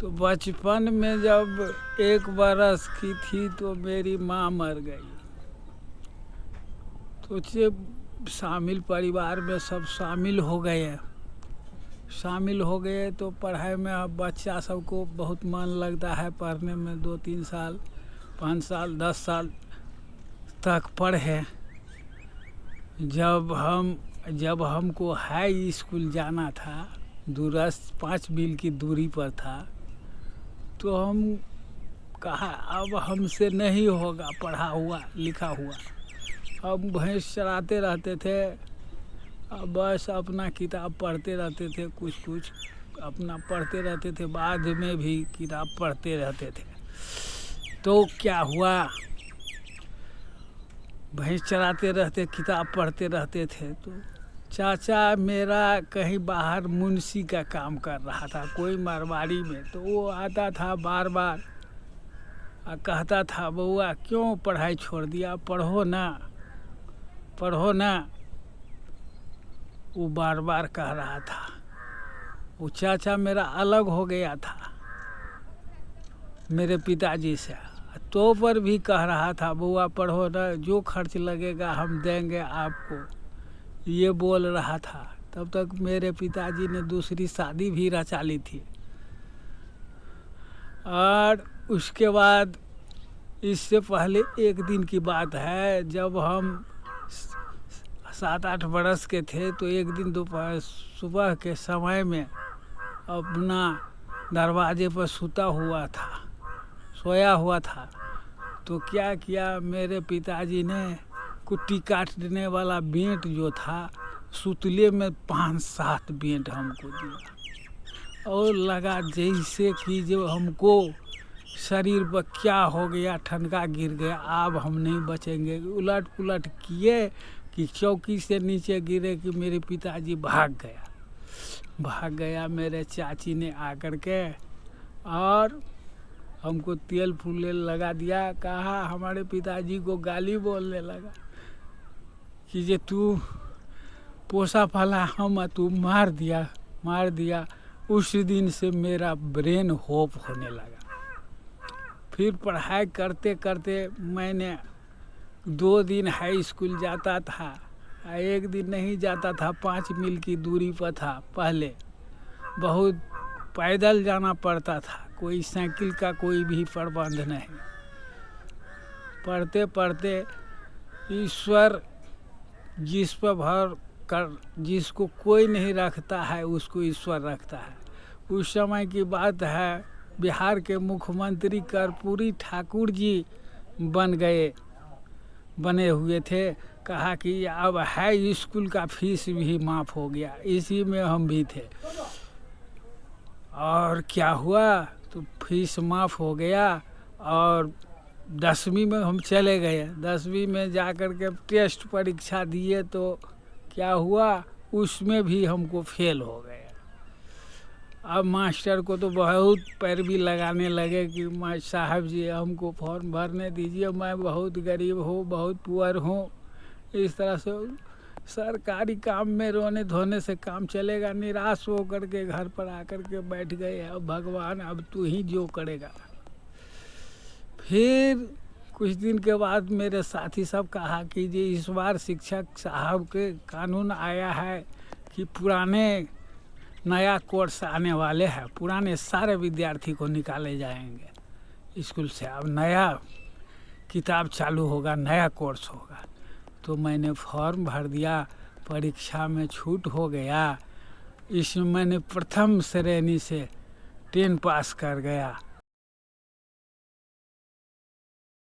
तो बचपन में जब 1 बरस की थी तो मेरी माँ मर गई। तो शामिल परिवार में सब शामिल हो गए तो पढ़ाई में अब बच्चा सबको बहुत मन लगता है पढ़ने में। 2-3 साल 5 साल 10 साल तक पढ़े। जब हमको हाई स्कूल जाना था, दूरस्थ 5 मील की दूरी पर था, तो हम कहा अब हमसे नहीं होगा पढ़ा हुआ लिखा हुआ। हम भैंस चराते रहते थे, बस अपना किताब पढ़ते रहते थे, कुछ अपना पढ़ते रहते थे, बाद में भी किताब पढ़ते रहते थे। तो क्या हुआ, भैंस चराते रहते किताब पढ़ते रहते थे, तो चाचा मेरा कहीं बाहर मुंशी का काम कर रहा था, कोई मारवाड़ी में। तो वो आता था बार बार कहता था, बउआ क्यों पढ़ाई छोड़ दिया, पढ़ो ना। वो बार बार कह रहा था। वो चाचा मेरा अलग हो गया था मेरे पिताजी से, तो पर भी कह रहा था, बउआ पढ़ो ना, जो खर्च लगेगा हम देंगे आपको, ये बोल रहा था। तब तक मेरे पिताजी ने दूसरी शादी भी रचा ली थी। और उसके बाद इससे पहले एक दिन की बात है, जब हम 7-8 बरस के थे, तो एक दिन दोपहर सुबह के समय में अपना दरवाजे पर सोया हुआ था। तो क्या किया, मेरे पिताजी ने कुट्टी काटने वाला बेंट जो था, सुतले में 5-7 बेंट हमको दिया, और लगा जैसे कि जो हमको शरीर पर क्या हो गया, ठनका गिर गया, अब हम नहीं बचेंगे। उलट पुलट किए कि चौकी से नीचे गिरे कि मेरे पिताजी भाग गया। मेरे चाची ने आकर के और हमको तेल फूले लगा दिया। कहा, हमारे पिताजी को गाली बोलने लगा कि जे तू पोसा पाला हम, तू मार दिया। उस दिन से मेरा ब्रेन होप होने लगा। फिर पढ़ाई करते करते मैंने 2 दिन हाई स्कूल जाता था, 1 दिन नहीं जाता था, 5 मील की दूरी पर था। पहले बहुत पैदल जाना पड़ता था, कोई साइकिल का कोई भी प्रबंध नहीं। पढ़ते पढ़ते ईश्वर जिस पर भर कर, जिसको कोई नहीं रखता है उसको ईश्वर रखता है। उस समय की बात है, बिहार के मुख्यमंत्री कर्पूरी ठाकुर जी बने हुए थे। कहा कि अब हाई स्कूल का फीस भी माफ़ हो गया। इसी में हम भी थे। और क्या हुआ, तो फीस माफ़ हो गया और 10वीं में हम चले गए। 10वीं में जा कर के टेस्ट परीक्षा दिए, तो क्या हुआ, उसमें भी हमको फेल हो गए। अब मास्टर को तो बहुत पैरवी लगाने लगे कि साहब जी हमको फॉर्म भरने दीजिए, मैं बहुत गरीब हूँ, बहुत पुअर हूँ। इस तरह से सरकारी काम में रोने धोने से काम चलेगा। निराश हो करके घर पर आकर के बैठ गए। अब भगवान, अब तू ही जो करेगा। फिर कुछ दिन के बाद मेरे साथी सब कहा कि जी इस बार शिक्षक साहब के कानून आया है कि पुराने नया कोर्स आने वाले हैं, पुराने सारे विद्यार्थी को निकाले जाएंगे स्कूल से, अब नया किताब चालू होगा, नया कोर्स होगा। तो मैंने फॉर्म भर दिया, परीक्षा में छूट हो गया। इसमें मैंने प्रथम श्रेणी से 10 पास कर गया।